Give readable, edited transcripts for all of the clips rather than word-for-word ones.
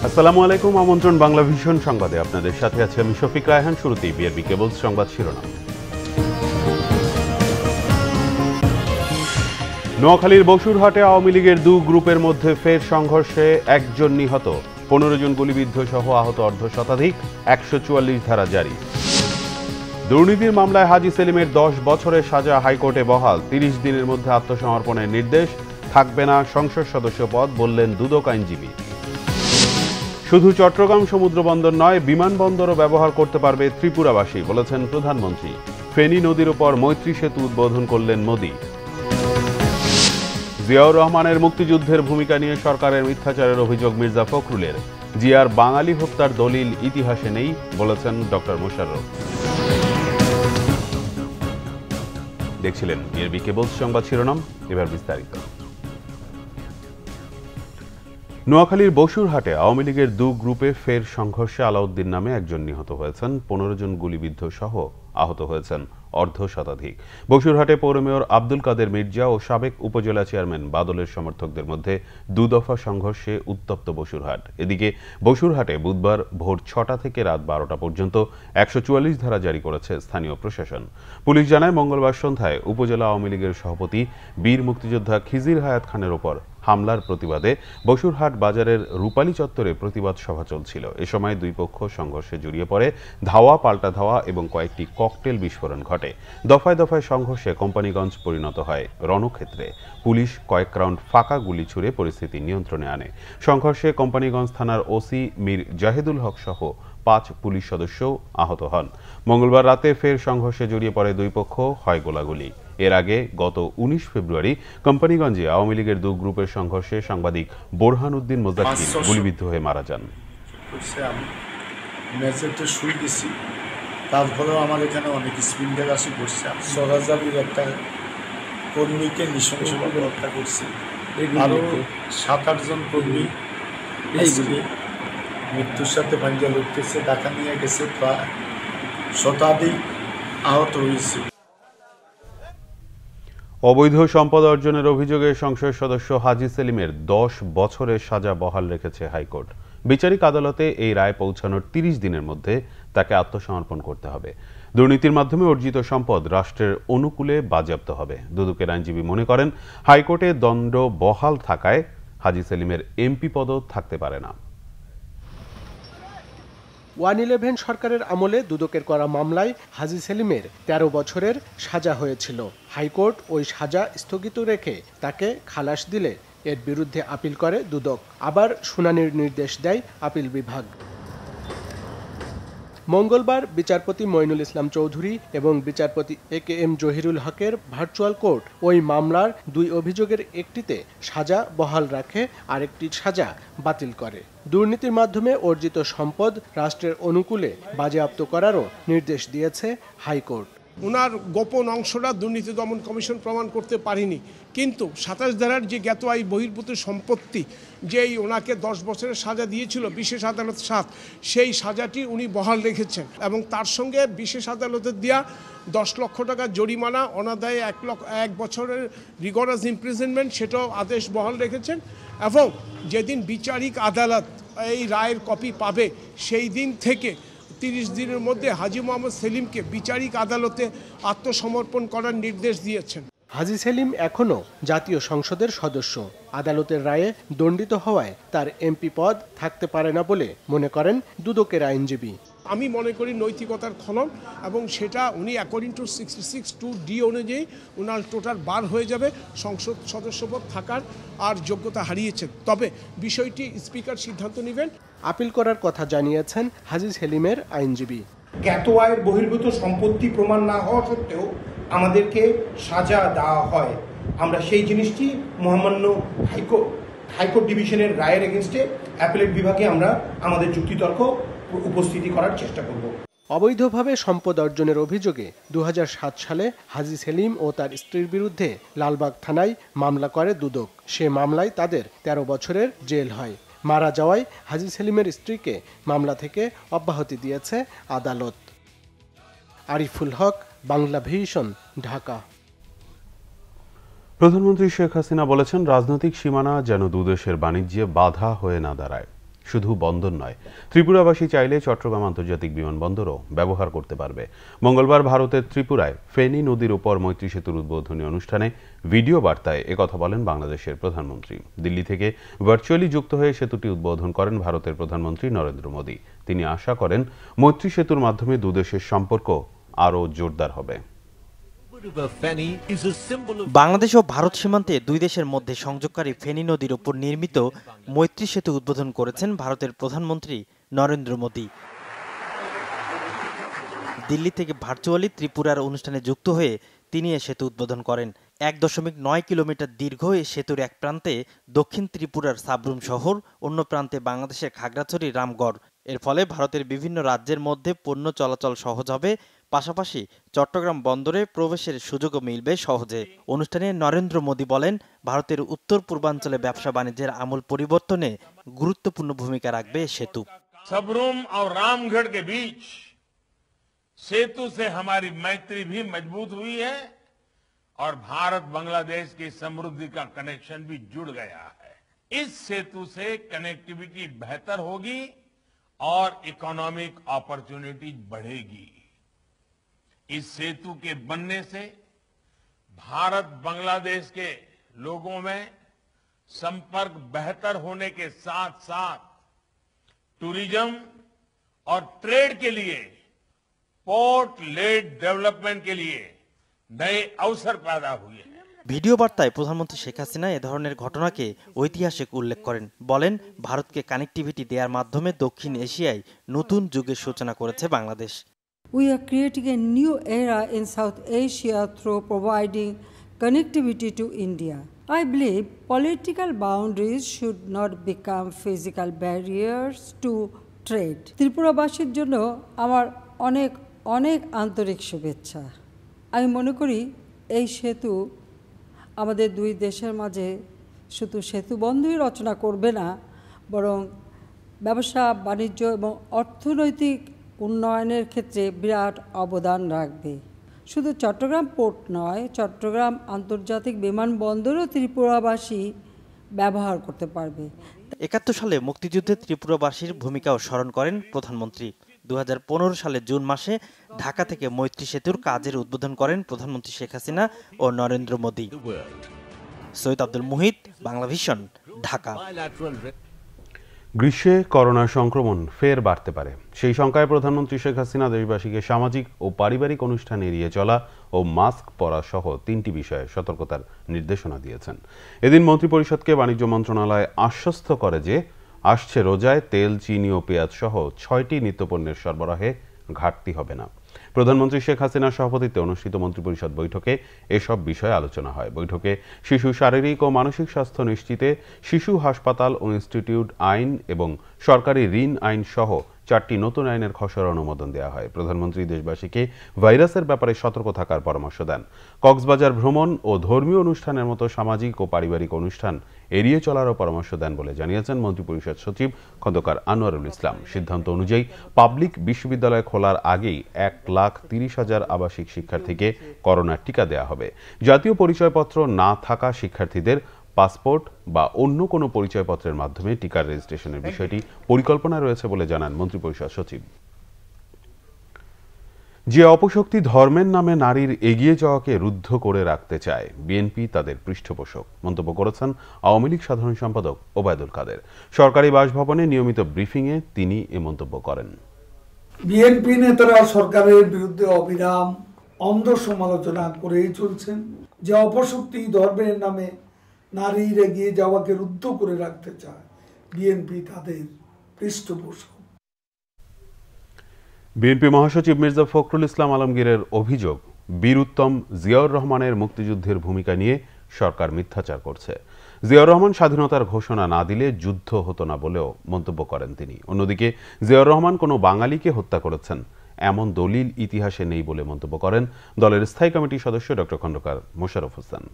আসসালামু আলাইকুম। আমন্ত্রণ বাংলা ভিশন সংবাদে আপনাদের সাথে আছে আমি শফিক রায়হান। শুরুতেই বিআরবি কেবলস সংবাদ শিরোনাম। নোয়াখালীর বসুরহাটে আওয়ামী লীগের দু গ্রুপের মধ্যে ফের সংঘর্ষে একজন নিহত, 15 জন গুলিবিদ্ধ সহ আহত অর্ধশতাধিক, 144 ধারা জারি। দুর্নীতির মামলায় হাজী সেলিমের 10 বছরের সাজা হাইকোর্টে বহাল, 30 দিনের মধ্যে আত্মসমর্পণের নির্দেশ, থাকবে না সংসদ সদস্য পদ, বললেন দুদক আইনজীবী। শুধু চট্টগ্রাম সমুদ্র বন্দর নয়, বিমানবন্দরও ব্যবহার করতে পারবে ত্রিপুরাবাসী, বলেছেন প্রধানমন্ত্রী। ফেনী নদীর উপর মৈত্রী সেতু উদ্বোধন করলেন মোদি। জিয়াউর রহমানের মুক্তিযুদ্ধের ভূমিকা নিয়ে সরকারের মিথ্যাচারের অভিযোগ মির্জা ফখরুলের। জিয়ার বাঙালি হত্যার দলিল ইতিহাসে নেই, বলেছেন ডক্টর মোশাররফ। দেখছিলেন বিআরবি কেবলস সংবাদ শিরোনাম, এবার বিস্তারিত। নোয়াখালীর বসুরহাটে আওয়ামী লীগের দু গ্রুপে ফের সংঘর্ষে আলাউদ্দিন নামে একজন নিহত হয়েছেন, 15 জন গুলিবিদ্ধ সহ আহত হয়েছেন অর্ধশতাধিক। বসুরহাটে পৌর মেয়র আব্দুল কাদের মির্জা ও সাবেক উপজেলা চেয়ারম্যান বাদলের সমর্থকদের মধ্যে দুদফা সংঘর্ষে উত্তপ্ত বসুরহাট। এদিকে বসুরহাটে বুধবার ভোর 6টা থেকে রাত 12টা পর্যন্ত 144 ধারা জারি করেছে স্থানীয় প্রশাসন। পুলিশ জানায়, মঙ্গলবার সন্ধ্যায় উপজেলা আওয়ামী লীগের সভাপতি বীর মুক্তিযোদ্ধা খিজির হায়াত খানের ওপর হামলার প্রতিবাদে বসুরহাট বাজারের রূপালী চত্বরে প্রতিবাদ সভা চলছিল। এ সময় দুই পক্ষ সংঘর্ষে জড়িয়ে পড়ে, ধাওয়া পাল্টা ধাওয়া এবং কয়েকটি ককটেল বিস্ফোরণ ঘটে। দফায় দফায় সংঘর্ষে কোম্পানিগঞ্জ পরিণত হয় রণক্ষেত্রে। পুলিশ কয়েক রাউন্ড ফাঁকা গুলি ছুড়ে পরিস্থিতি নিয়ন্ত্রণে আনে। সংঘর্ষে কোম্পানিগঞ্জ থানার ওসি মীর জাহিদুল হক সহ 5 পুলিশ সদস্যও আহত হন। মঙ্গলবার রাতে ফের সংঘর্ষে জড়িয়ে পড়ে দুই পক্ষ, হয় গোলাগুলি। এর আগে গত 19 ফেব্রুয়ারি কোম্পানিগঞ্জে আওয়ামী লীগের দু গ্রুপের সংঘর্ষে সাংবাদিক বোরহান উদ্দিন মোজাক্কির গুলিবিদ্ধ হয়ে মারা যান। তারপরেও আমার এখানে অনেক স্পিন্ডার আসি করছে। সরাজাবির একটা কর্মীকে নৃশংসভাবে হত্যা করছে। আরও 7-8 জন কর্মী মৃত্যুর সাথে পাঞ্জা লড়তেছে, ঢাকা নিয়ে গেছে, প্রায় শতাধিক আহত হয়েছে। অবৈধ সম্পদ অর্জনের অভিযোগে সংসদ সদস্য হাজী সেলিমের 10 বছরের সাজা বহাল রেখেছে হাইকোর্ট। বিচারিক আদালতে এই রায় পৌঁছানোর 30 দিনের মধ্যে তাকে আত্মসমর্পণ করতে হবে। দুর্নীতির মাধ্যমে অর্জিত সম্পদ রাষ্ট্রের অনুকূলে বাজেয়াপ্ত হবে। দুদকের আইনজীবী মনে করেন, হাইকোর্টে দণ্ড বহাল থাকায় হাজী সেলিমের এমপি পদও থাকতে পারে না। 111 সরকারের আমলে দুদকের করা মামলায় হাজী সেলিমের 13 বছরের সাজা হয়েছিল। হাইকোর্ট ওই সাজা স্থগিত রেখে তাকে খালাস দিলে এর বিরুদ্ধে আপিল করে দুদক। আবার শুনানির নির্দেশ দেয় আপিল বিভাগ। মঙ্গলবার বিচারপতি মঈনুল ইসলাম চৌধুরী এবং বিচারপতি AKM জহিরুল হকের ভার্চুয়াল কোর্ট ওই মামলার 2 অভিযোগের একটিতে সাজা বহাল রাখে, আরেকটি সাজা বাতিল করে। দুর্নীতির মাধ্যমে অর্জিত সম্পদ রাষ্ট্রের অনুকূলে বাজেয়াপ্ত করারও নির্দেশ দিয়েছে হাইকোর্ট। ওনার গোপন অংশটা দুর্নীতি দমন কমিশন প্রমাণ করতে পারেনি, কিন্তু 27 ধারার যে জ্ঞাত আয় বহির্ভূত সম্পত্তি যেই ওনাকে 10 বছরের সাজা দিয়েছিল বিশেষ আদালত 7, সেই সাজাটি উনি বহাল রেখেছেন এবং তার সঙ্গে বিশেষ আদালতের দেওয়া 10 লক্ষ টাকা জরিমানা, অনাদায়ে 1 বছরের রিগরাস ইমপ্রিজনমেন্ট, সেটাও আদেশ বহাল রেখেছেন। এবং যেদিন বিচারিক আদালত এই রায়ের কপি পাবে সেই দিন থেকে 30 দিনের মধ্যে হাজী মোহাম্মদ সেলিমকে বিচারিক আদালতে আত্মসমর্পণ করার নির্দেশ দিয়েছেন। হাজী সেলিম এখনও জাতীয় সংসদের সদস্য। আদালতের রায়ে দণ্ডিত হওয়ায় তার এমপি পদ থাকতে পারে না বলে মনে করেন দুদকের আইনজীবী। আমি মনে করি নৈতিকতার খনন, এবং সেটা উনি অ্যাকর্ডিং টু 66(2)D অনুযায়ী ওনার টোটাল বার হয়ে যাবে, সংসদ সদস্যপদ থাকার আর যোগ্যতা হারিয়েছেন। তবে বিষয়টি স্পিকার সিদ্ধান্ত নেবেন। আপিল করার কথা জানিয়েছেন হাজী সেলিমের আইনজীবী। জ্ঞাত আয়ের বহির্ভূত সম্পত্তি প্রমাণ না হওয়া সত্ত্বেও আমাদেরকে সাজা দেওয়া হয়। আমরা সেই জিনিসটি মহামান্য হাইকোর্ট ডিভিশনের রায়ের এগেনস্টে অ্যাপিলেট বিভাগে আমরা আমাদের যুক্তিতর্ক উপস্থিতি করার চেষ্টা করব। অবৈধভাবে সম্পদ অর্জনের অভিযোগে 2007 সালে হাজী সেলিম ও তার স্ত্রীর বিরুদ্ধে লালবাগ থানায় মামলা করে দুদক। সে মামলায় তাদের 13 বছরের জেল হয়। মারা যাওয়ায় হাজী সেলিমের স্ত্রীকে মামলা থেকে অব্যাহতি দিয়েছে আদালত। আরিফুল হক, বাংলা ভিশন, ঢাকা। প্রধানমন্ত্রী শেখ হাসিনা বলেছেন, রাজনৈতিক সীমানা যেন দুদেশের বাণিজ্যে বাধা হয়ে না দাঁড়ায়। শুধু বন্দর নয়, ত্রিপুরাবাসী চাইলে চট্টগ্রাম আন্তর্জাতিক বিমানবন্দরও ব্যবহার করতে পারবে। মঙ্গলবার ভারতের ত্রিপুরায় ফেনী নদীর ওপর মৈত্রী সেতুর উদ্বোধনী অনুষ্ঠানে ভিডিও বার্তায় একথা বলেন বাংলাদেশের প্রধানমন্ত্রী। দিল্লি থেকে ভার্চুয়ালি যুক্ত হয়ে সেতুটি উদ্বোধন করেন ভারতের প্রধানমন্ত্রী নরেন্দ্র মোদী। তিনি আশা করেন মৈত্রী সেতুর মাধ্যমে দুদেশের সম্পর্ক আরও জোরদার হবে। বাংলাদেশ ও ভারত সীমান্তে দুই দেশের মধ্যে সংযোগকারী ফেনী নদীর উপর নির্মিত মৈত্রী সেতু উদ্বোধন করেছেন ভারতের প্রধানমন্ত্রী নরেন্দ্র মোদী। দিল্লি থেকে ভার্চুয়ালি ত্রিপুরার অনুষ্ঠানে যুক্ত হয়ে তিনি এ সেতু উদ্বোধন করেন। 1.9 কিলোমিটার দীর্ঘ এই সেতুর এক প্রান্তে দক্ষিণ ত্রিপুরার সাবরুম শহর, অন্য প্রান্তে বাংলাদেশের খাগড়াছড়ি রামগড়। এর ফলে ভারতের বিভিন্ন রাজ্যের মধ্যে পণ্য চলাচল সহজ হবে, পাশাপাশি চট্টগ্রাম বন্দরে প্রবেশের সুযোগও মিলবে সহজে। অনুষ্ঠানে নরেন্দ্র মোদী বলেন, ভারতের উত্তর পূর্বাঞ্চলে ব্যবসা বাণিজ্যের আমূল পরিবর্তনে গুরুত্বপূর্ণ ভূমিকা রাখবে সেতু। सबरूम और रामगढ़ के बीच सेतु से हमारी मैत्री भी मजबूत हुई है और भारत बांग्लादेश की समृद्धि का कनेक्शन भी जुड़ गया है। इस सेतु से कनेक्टिविटी बेहतर होगी और इकोनॉमिक अपॉर्चुनिटी बढ़ेगी। इस सेतु के बनने से भारत बांग्लादेश के लोगों में संपर्क बेहतर होने के साथ साथ टूरिज्म और ट्रेड के लिए, पोर्ट लेड डेवलपमेंट के लिए नए अवसर पैदा हुए हैं। ভিডিও বার্তায় প্রধানমন্ত্রী শেখ হাসিনা এ ধরনের ঘটনাকে ঐতিহাসিক উল্লেখ করেন। বলেন, ভারতকে কানেক্টিভিটি দেওয়ার মাধ্যমে দক্ষিণ এশিয়ায় নতুন যুগের সূচনা করেছে Bangladesh. We are creating a new era in South Asia through providing connectivity to India. I believe political boundaries should not become physical barriers to trade. ত্রিপুরাবাসীর জন্য আমার অনেক অনেক আন্তরিক শুভেচ্ছা। আমি মনে করি এই সেতু আমাদের দুই দেশের মাঝে শুধু সেতু বন্ধই রচনা করবে না, বরং ব্যবসা বাণিজ্য এবং অর্থনৈতিক উন্নয়নের ক্ষেত্রে বিরাট অবদান রাখবে। শুধু চট্টগ্রাম পোর্ট নয়, চট্টগ্রাম আন্তর্জাতিক বিমানবন্দরও ত্রিপুরাবাসী ব্যবহার করতে পারবে। 71 সালে মুক্তিযুদ্ধে ত্রিপুরাবাসীর ভূমিকাও স্মরণ করেন প্রধানমন্ত্রী। 2015 সালের জুন মাসে ঢাকা থেকে মৈত্রী সেতুর কাজের উদ্বোধন করেন প্রধানমন্ত্রী শেখ হাসিনা ও নরেন্দ্র মোদী। সৈয়দ আব্দুল মুহিত, বাংলা ভিশন, ঢাকা। গ্রীষ্মে করোনা সংক্রমণ ফের বাড়তে পারে, সেই শঙ্কায় প্রধানমন্ত্রী শেখ হাসিনা দেশবাসীকে সামাজিক ও পারিবারিক অনুষ্ঠান এড়িয়ে চলা ও মাস্ক পরা সহ 3টি বিষয়ে সতর্কতার নির্দেশনা দিয়েছেন। এদিন মন্ত্রিপরিষদকে বাণিজ্য মন্ত্রণালয় আশ্বস্ত করে যে আসছে রোজায় তেল, চিনি ও পেঁয়াজ সহ 6টি নিত্যপণ্যের সরবরাহে ঘাটতি হবে না। প্রধানমন্ত্রী শেখ হাসিনার সভাপতিত্বে অনুষ্ঠিত মন্ত্রিপরিষদ বৈঠকে এসব বিষয়ে আলোচনা হয়। বৈঠকে শিশু শারীরিক ও মানসিক স্বাস্থ্য নিশ্চিতে শিশু হাসপাতাল ও ইনস্টিটিউট আইন এবং সরকারি ঋণ আইন সহ 4টি নতুন আইনের খসড়া অনুমোদন দেওয়া হয়। প্রধানমন্ত্রী দেশবাসীকে ভাইরাসের ব্যাপারে সতর্ক থাকার পরামর্শ দেন। কক্সবাজার ভ্রমণ ও ধর্মীয় অনুষ্ঠানের মতো সামাজিক ও পারিবারিক অনুষ্ঠান এড়িয়ে চলারও পরামর্শ দেন বলে জানিয়েছেন মন্ত্রিপরিষদ সচিব খন্দকার আনোয়ারুল ইসলাম। সিদ্ধান্ত অনুযায়ী পাবলিক বিশ্ববিদ্যালয় খোলার আগেই 1,30,000 আবাসিক শিক্ষার্থীকে করোনার টিকা দেওয়া হবে। জাতীয় পরিচয়পত্র না থাকা শিক্ষার্থীদের পাসপোর্ট বা অন্য কোনো পরিচয়পত্রের মাধ্যমে টিকার রেজিস্ট্রেশনের বিষয়টি পরিকল্পনা রয়েছে বলে জানান মন্ত্রিপরিষদ সচিব। যে অপশক্তি ধর্মের নামে নারীর এগিয়ে যাওয়াকে রুদ্ধ করে রাখতে চায়, বিএনপি তাদের পৃষ্ঠপোষক মন্তব্য করেছেন আওয়ামী লীগ সাধারণ সম্পাদক ওবায়দুল কাদের। সরকারি বাসভবনে নিয়মিত ব্রিফিংয়ে তিনি এ মন্তব্য করেন। বিএনপি নেতারা সরকারের বিরুদ্ধে অবিরাম অন্ধ সমালোচনা করেই চলছেন। যে অপশক্তি ধর্মের নামে নারীর এগিয়ে যাওয়াকে রুদ্ধ করে রাখতে চায়, বিএনপি তাদের পৃষ্ঠপোষক। বিএনপি মহাসচিব মির্জা ফখরুল ইসলাম আলমগীরের অভিযোগ, বীর উত্তম জিয়াউর রহমানের মুক্তিযুদ্ধের ভূমিকা নিয়ে সরকার মিথ্যাচার করছে। জিয়াউর রহমান স্বাধীনতার ঘোষণা না দিলে যুদ্ধ হতো না বলেও মন্তব্য করেন তিনি। অন্যদিকে জিয়াউর রহমান কোনো বাঙালিকে হত্যা করেছেন এমন দলিল ইতিহাসে নেই বলে মন্তব্য করেন দলের স্থায়ী কমিটির সদস্য ডক্টর খন্দকার মোশাররফ হোসেন।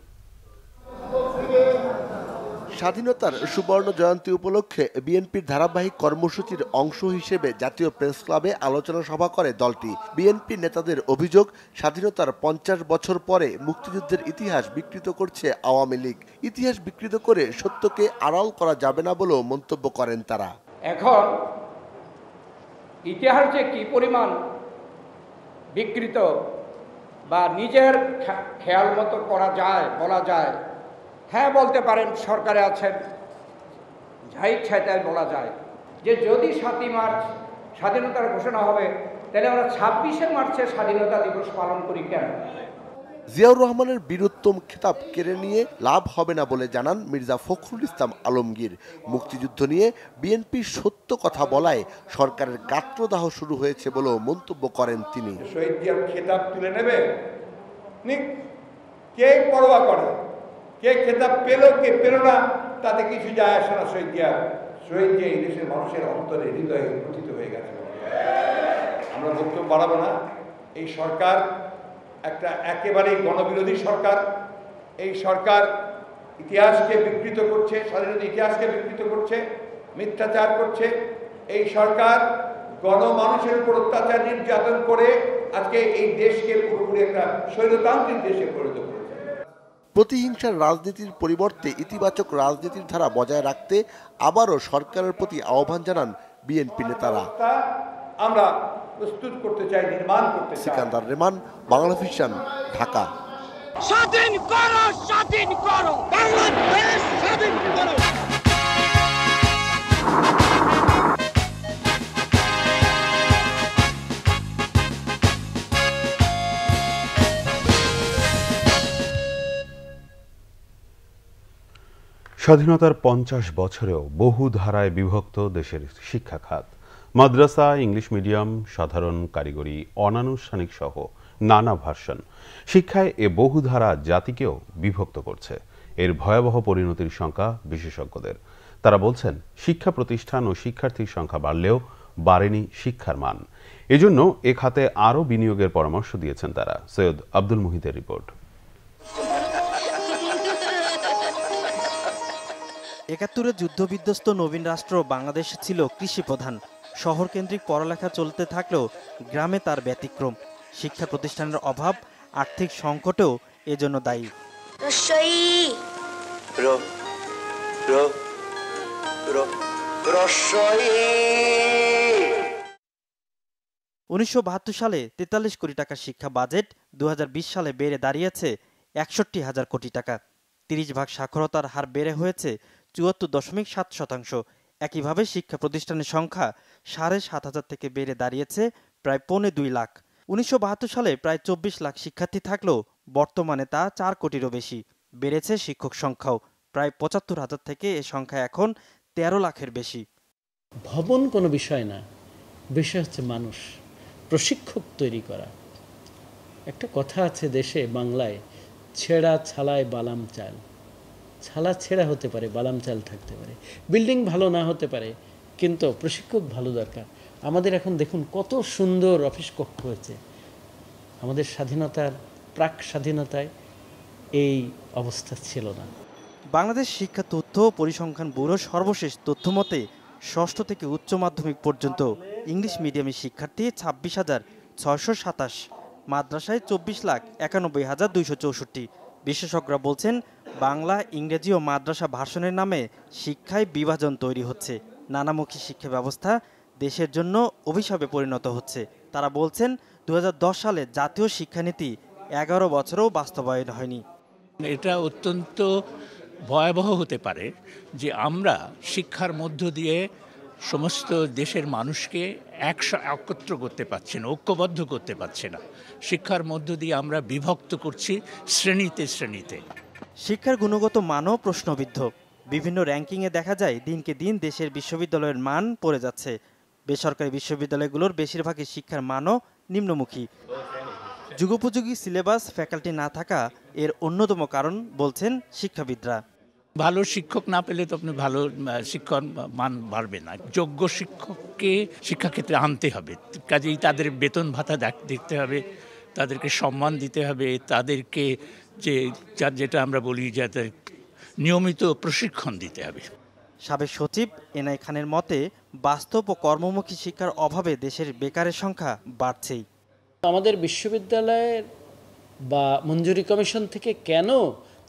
স্বাধীনতার সুবর্ণ জয়ন্তী উপলক্ষে বিএনপির ধারাবাহিক কর্মসূচির অংশ হিসেবে জাতীয় প্রেস ক্লাবে আলোচনা সভা করে দলটি। বিএনপি নেতাদের অভিযোগ, স্বাধীনতার 50 বছর পরে মুক্তিযুদ্ধের ইতিহাস বিকৃত করছে আওয়ামী লীগ। ইতিহাস বিকৃত করে সত্যকে আড়াল করা যাবে না বলেও মন্তব্য করেন তারা। এখন ইতিহাস যে কী পরিমাণ বিকৃত বা নিজের খেয়াল মতো করা যায় বলা যায়, হ্যাঁ বলতে পারেন সরকারে আছেন, যা ইচ্ছায় তাই বলা যায় যে যদি 7ই মার্চ স্বাধীনতার ঘোষণা হবে তাহলে আমরা 26শে মার্চে স্বাধীনতা দিবস পালন করি কেন? জিয়াউর রহমানের বীরোত্তম খেতাব কেড়ে নিয়ে লাভ হবে না বলে জানান মির্জা ফখরুল ইসলাম আলমগীর। মুক্তিযুদ্ধ নিয়ে বিএনপির সত্য কথা বলায় সরকারের গাত্রদাহ শুরু হয়েছে বলেও মন্তব্য করেন তিনি। শহীদ জিয়ার খেতাব তুলে নেবে, কে পরোয়া করে, কে খেতাব পেল কে পেল না তাতে কিছু যায় আসে না। শহীদ জিয়া এই দেশের মানুষের অন্তরে হৃদয়ে গঠিত হয়ে গেছে। আমরা বক্তব্য বাড়াবো না। এই সরকার একটা একেবারেই গণবিরোধী সরকার। এই সরকার ইতিহাসকে বিকৃত করছে, স্বাধীনতা ইতিহাসকে বিকৃত করছে, মিথ্যাচার করছে। এই সরকার গণমানুষের উপর অত্যাচার নির্যাতন করে আজকে এই দেশকে পুরোপুরি একটা স্বৈরতান্ত্রিক দেশে পরিণত করেছে। প্রতিহিংসার রাজনীতির পরিবর্তে ইতিবাচক রাজনীতির ধারা বজায় রাখতে আবারও সরকারের প্রতি আহ্বান জানান বিএনপি নেতারা। আমরা প্রস্তুত করতে চাই, নির্মাণ করতে চাই। সিকান্দার রেমান, বাংলাভিশন, ঢাকা। স্বাধীন করো, স্বাধীন করো, বাংলাদেশ স্বাধীন করো। স্বাধীনতার 50 বছরেও বহু ধারায় বিভক্ত দেশের শিক্ষা খাত। মাদ্রাসা, ইংলিশ মিডিয়াম, সাধারণ, কারিগরি, অনানুষ্ঠানিক সহ নানা ভার্সন। শিক্ষায় এ বহুধারা জাতিকেও বিভক্ত করছে। এর ভয়াবহ পরিণতির শঙ্কা বিশেষজ্ঞদের। তারা বলছেন, শিক্ষা প্রতিষ্ঠান ও শিক্ষার্থীর সংখ্যা বাড়লেও বাড়েনি শিক্ষার মান। এজন্য এ খাতে আরও বিনিয়োগের পরামর্শ দিয়েছেন তারা। সৈয়দ আব্দুল মুহিতের রিপোর্ট। ৭১-এ যুদ্ধবিধ্বস্ত নবীন রাষ্ট্র বাংলাদেশ ছিল কৃষি প্রধান। শহরকেন্দ্রিক পড়ালেখা চলতে থাকলেও গ্রামে তার ব্যতিক্রম। শিক্ষা প্রতিষ্ঠানের অভাব, আর্থিক সংকটেও এজন্য দায়ী। ১৯৭২ সালে ৪৩ কোটি টাকা শিক্ষা বাজেট ২০২০ সালে বেড়ে দাঁড়িয়েছে ৬১,০০০ কোটি টাকা। ৩০ ভাগ সাক্ষরতার হার বেড়ে হয়েছে ৭৪.৭%। একইভাবে শিক্ষা প্রতিষ্ঠানের সংখ্যা ৭,৫০০ থেকে বেড়ে দাঁড়িয়েছে প্রায় ২.৫ লাখ। ১৯৭২ সালে প্রায় ২৪ লাখ শিক্ষার্থী থাকলেও বর্তমানে তা ৪ কোটিরও বেশি। বেড়েছে শিক্ষক সংখ্যাও, প্রায় ৭৫,০০০ থেকে এ সংখ্যা এখন ১৩ লাখের বেশি। ভবন কোনো বিষয় না, বিষয় হচ্ছে মানুষ, প্রশিক্ষক তৈরি করা। একটা কথা আছে দেশে বাংলায়, ছেঁড়া ছালায় বালাম চাল। ছালা ছেঁড়া হতে পারে, বালাম চাল থাকতে পারে, বিল্ডিং ভালো না হতে পারে, কিন্তু প্রশিক্ষক ভালো দরকার। আমাদের এখন দেখুন কত সুন্দর অফিস কক্ষ হয়েছে। আমাদের স্বাধীনতার প্রাক স্বাধীনতায় এই অবস্থা ছিল না। বাংলাদেশ শিক্ষা তথ্য পরিসংখ্যান ব্যুরোর সর্বশেষ তথ্য মতে ষষ্ঠ থেকে উচ্চ মাধ্যমিক পর্যন্ত ইংলিশ মিডিয়ামের শিক্ষার্থী ২৬,৬২৭, মাদ্রাসায় ২৪,৯১,২৬৪। বিশেষজ্ঞরা বলছেন, বাংলা, ইংরেজি ও মাদ্রাসা ভার্সনের নামে শিক্ষায় বিভাজন তৈরি হচ্ছে। নানামুখী শিক্ষা ব্যবস্থা দেশের জন্য অভিশাপে পরিণত হচ্ছে। তারা বলছেন, ২০১০ সালে জাতীয় শিক্ষানীতি ১১ বছরেও বাস্তবায়ন হয়নি। এটা অত্যন্ত ভয়াবহ হতে পারে যে আমরা শিক্ষার মধ্য দিয়ে সমস্ত দেশের মানুষকে একত্র করতে পারছি না, ঐক্যবদ্ধ করতে পারছি না। শিক্ষার মধ্য দিয়ে আমরা বিভক্ত করছি শ্রেণীতে শ্রেণীতে। শিক্ষার গুণগত মানও প্রশ্নবিদ্ধ। বিভিন্ন র্যাঙ্কিংয়ে দেখা যায় দিনকে দিন দেশের বিশ্ববিদ্যালয়ের মান পড়ে যাচ্ছে। বেসরকারি বিশ্ববিদ্যালয়গুলোর বেশিরভাগই শিক্ষার মানও নিম্নমুখী। যুগোপযোগী সিলেবাস, ফ্যাকাল্টি না থাকা এর অন্যতম কারণ বলছেন শিক্ষাবিদরা। ভালো শিক্ষক না পেলে তো আপনি ভালো শিক্ষার মান বাড়বে না। যোগ্য শিক্ষককে শিক্ষাক্ষেত্রে আনতে হবে, কাজেই তাদের বেতন ভাতা দেখতে হবে, তাদেরকে সম্মান দিতে হবে, তাদেরকে যেটা আমরা বলি যাতে নিয়মিত প্রশিক্ষণ দিতে হবে। সাবেক সচিব এনআই খানের মতে, বাস্তব ও কর্মমুখী শিক্ষার অভাবে দেশের বেকারের সংখ্যা বাড়ছেই। আমাদের বিশ্ববিদ্যালয়ের বা মঞ্জুরি কমিশন থেকে কেন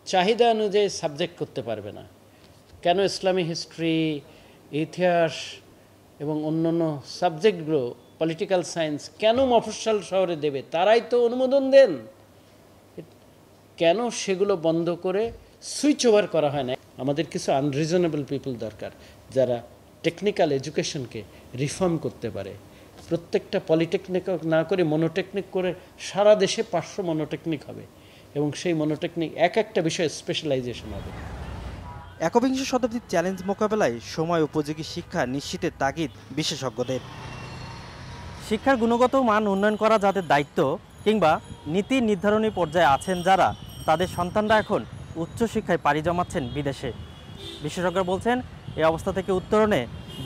চাহিদা অনুযায়ী সাবজেক্ট করতে পারবে না? কেন ইসলামী হিস্ট্রি, ইতিহাস এবং অন্যান্য সাবজেক্টগুলো পলিটিক্যাল সায়েন্স কেন মফস্বল শহরে দেবে? তারাই তো অনুমোদন দেন। কেন সেগুলো বন্ধ করে সুইচ ওভার করা হয় না? আমাদের কিছু আনরিজনেবল পিপল দরকার যারা টেকনিক্যাল এডুকেশনকে রিফর্ম করতে পারে। প্রত্যেকটা পলিটেকনিক না করে মনোটেকনিক করে সারা দেশে 500 মনোটেকনিক হবে এবং সেই মনোটেকনিক এক একটা বিষয়ে স্পেশালাইজেশন হবে। একবিংশ শতাব্দীর চ্যালেঞ্জ মোকাবেলায় সময় উপযোগী শিক্ষা নিশ্চিতের তাগিদ বিশেষজ্ঞদের। শিক্ষার গুণগত মান উন্নয়ন করা যাদের দায়িত্ব কিংবা নীতি নির্ধারণী পর্যায়ে আছেন যারা, তাদের সন্তানরা এখন উচ্চশিক্ষায় পাড়ি জমাচ্ছেন বিদেশে। বিশেষজ্ঞরা বলছেন এই অবস্থা থেকে উত্তরণে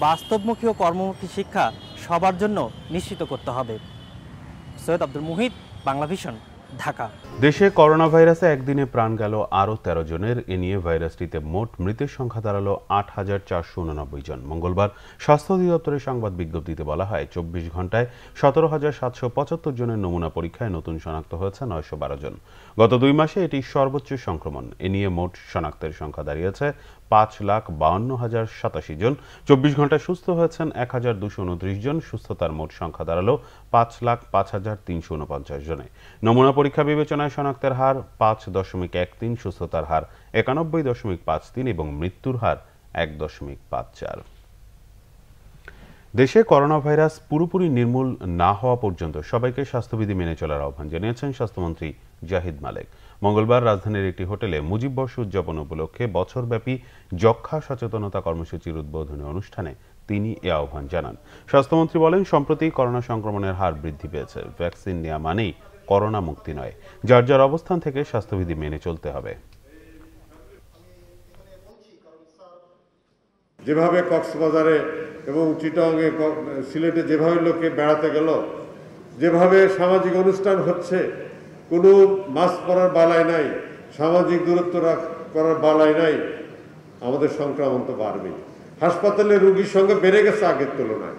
বাস্তবমুখী ও কর্মমুখী শিক্ষা সবার জন্য নিশ্চিত করতে হবে। সৈয়দ আব্দুল মুহিত, বাংলা ভিশন, ঢাকা। দেশে করোনা ভাইরাসে একদিনে প্রাণ গেল আরও 13 জনের। এ নিয়ে ভাইরাসটিতে মোট মৃতের সংখ্যা দাঁড়ালো 8,489 জন। মঙ্গলবার স্বাস্থ্য অধিদপ্তরের সংবাদ বিজ্ঞপ্তিতে বলা হয় 24 ঘন্টায় 17,775 জনের নমুনা পরীক্ষায় নতুন শনাক্ত হয়েছে 912 জন। গত 2 মাসে এটি সর্বোচ্চ সংক্রমণ। এ নিয়ে মোট শনাক্তের সংখ্যা দাঁড়িয়েছে 5,52,087 জন। 24 ঘন্টায় সুস্থ হয়েছেন 1,229 জন। সুস্থতার মোট সংখ্যা দাঁড়ালো 5,05,349 জনে। নমুনা পরীক্ষা বিবেচনায় শনাক্তের হার 5.13, সুস্থতার হার 91.53 এবং মৃত্যুর হার 1.54। দেশে করোনা ভাইরাস পুরোপুরি নির্মূল না হওয়া পর্যন্ত সবাইকে স্বাস্থ্যবিধি মেনে চলার আহ্বান জানিয়েছেন স্বাস্থ্যমন্ত্রী জাহিদ মালেক। মঙ্গলবার রাজধানীর একটি হোটেলে মুজিব বর্ষ উদযাপন উপলক্ষে বছরব্যাপী যক্ষ্মা সচেতনতা কর্মসূচির উদ্বোধনী অনুষ্ঠানে তিনি এ আহ্বান জানান। স্বাস্থ্যমন্ত্রী বলেন, সম্প্রতি করোনা সংক্রমণের হার বৃদ্ধি পেয়েছে। ভ্যাকসিন নেওয়া মানেই করোনা মুক্তি নয়। যার যার অবস্থান থেকে স্বাস্থ্যবিধি মেনে চলতে হবে। যেভাবে কক্সবাজারে এবং চিটাগাংয়ে, সিলেটে যেভাবে লোকে বেড়াতে গেল, যেভাবে সামাজিক অনুষ্ঠান হচ্ছে, কোনো মাস্ক পরার বালাই নাই, সামাজিক দূরত্ব করার বালাই নাই, আমাদের সংক্রমণ তো বাড়বেই। হাসপাতালে রোগীর সঙ্গে বেড়ে গেছে আগের তুলনায়।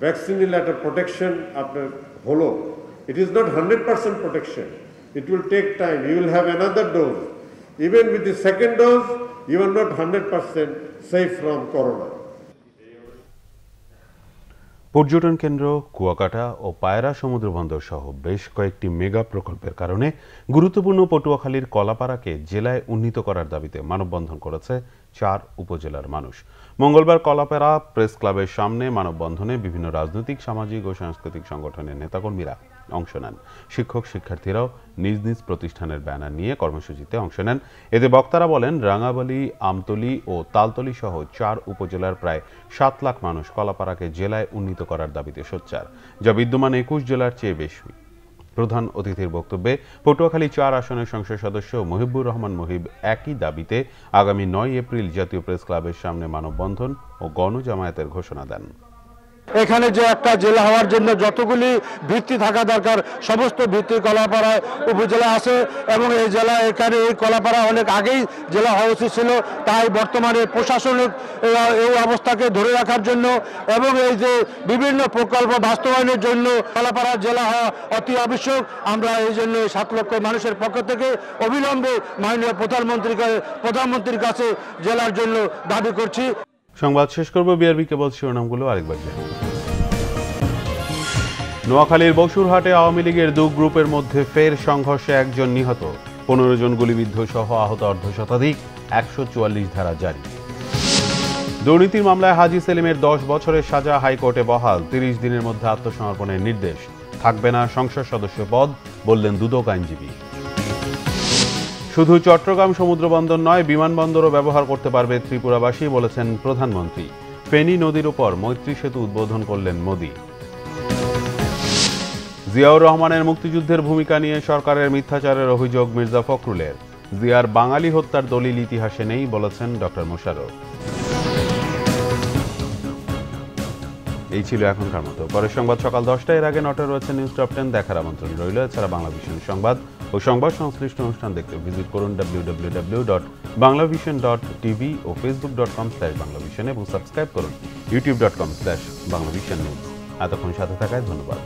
ভ্যাকসিন নিলে একটা প্রোটেকশন আপনার হলো। It is not 100% protection. It will take time. You will have another dose. Even with the second dose, you are not 100% safe from corona. পর্যটন কেন্দ্র, কুয়াকাটা ও পায়রা সমুদ্র বন্দর সহ বেশ কয়েকটি মেগা প্রকল্পের কারণে গুরুত্বপূর্ণ পটুয়াখালীর কলাপাড়াকে জেলায় উন্নীত করার দাবিতে মানববন্ধন করেছে 4 উপজেলার মানুষ। মঙ্গলবার কলাপাড়া প্রেস ক্লাবের সামনে মানববন্ধনে বিভিন্ন রাজনৈতিক, সামাজিক ও সাংস্কৃতিক সংগঠনের নেতাকর্মীরা অংশ নেন। শিক্ষক শিক্ষার্থীরাও নিজ নিজ প্রতিষ্ঠানের ব্যানার নিয়ে কর্মসূচিতে অংশ নেন। এতে বক্তারা বলেন, রাঙাবালি, আমতলী ও তালতলী সহ 4 উপজেলার প্রায় 7 লাখ মানুষ কলাপাড়াকে জেলায় উন্নীত করার দাবিতে সোচ্চার, যা বিদ্যমান 21 জেলার চেয়ে বেশি। প্রধান অতিথির বক্তব্যে পটুয়াখালী 4 আসনের সংসদ সদস্য মহিবুর রহমান মহিব একই দাবিতে আগামী 9 এপ্রিল জাতীয় প্রেস ক্লাবের সামনে মানববন্ধন ও গণজামায়াতের ঘোষণা দেন। এখানে যে একটা জেলা হওয়ার জন্য যতগুলি ভিত্তি থাকা দরকার, সমস্ত ভিত্তি কলাপাড়া উপজেলা আছে এবং এই জেলা, এখানে এই কলাপাড়া অনেক আগেই জেলা হওয়া উচিত ছিল। তাই বর্তমানে প্রশাসনিক এই অবস্থাকে ধরে রাখার জন্য এবং এই যে বিভিন্ন প্রকল্প বাস্তবায়নের জন্য কলাপাড়া জেলা হওয়া অতি আবশ্যক। আমরা এই জন্য 7 লক্ষ মানুষের পক্ষ থেকে অবিলম্বে মাননীয় প্রধানমন্ত্রীর কাছে জেলার জন্য দাবি করছি। সংবাদ শেষ করব, বিআরবি কেবল শিরোনামগুলো আরেকবার জানি। নোয়াখালীর বসুরহাটে আওয়ামী লীগের 2 গ্রুপের মধ্যে ফের সংঘর্ষে 1 জন নিহত, 15 জন গুলিবিদ্ধ সহ আহত অর্ধশতাধিক, 144 ধারা জারি। দুর্নীতির মামলায় হাজী সেলিমের 10 বছরের সাজা হাইকোর্টে বহাল, 30 দিনের মধ্যে আত্মসমর্পণের নির্দেশ। থাকবে না সংসদ সদস্য পদ, বললেন দুদক আইনজীবী। শুধু চট্টগ্রাম সমুদ্র বন্দর নয়, বিমানবন্দরও ব্যবহার করতে পারবে ত্রিপুরাবাসী, বলেছেন প্রধানমন্ত্রী। ফেনী নদীর উপর মৈত্রী সেতু উদ্বোধন করলেন মোদি। জিয়াউর রহমানের মুক্তিযুদ্ধের ভূমিকা নিয়ে সরকারের মিথ্যাচারের অভিযোগ মির্জা ফখরুলের। জিয়ার বাঙালি হত্যার দলিল ইতিহাসে নেই, বলেছেন ডক্টর মোশাররফ। এই ছিল এখনকার মতো। পরের সংবাদ সকাল 10টায়, এর আগে 9টায় রয়েছে নিউজ টপ 10 দেখার আমন্ত্রণ রইল। এছাড়া বাংলা ভিশন সংবাদ ও সংবাদ সংশ্লিষ্ট অনুষ্ঠান দেখতে ভিজিট করুন www.banglavision.tv ও facebook.com/banglavision এবং সাবস্ক্রাইব করুন youtube.com/banglavision news। এতক্ষণ সাথে থাকায় ধন্যবাদ।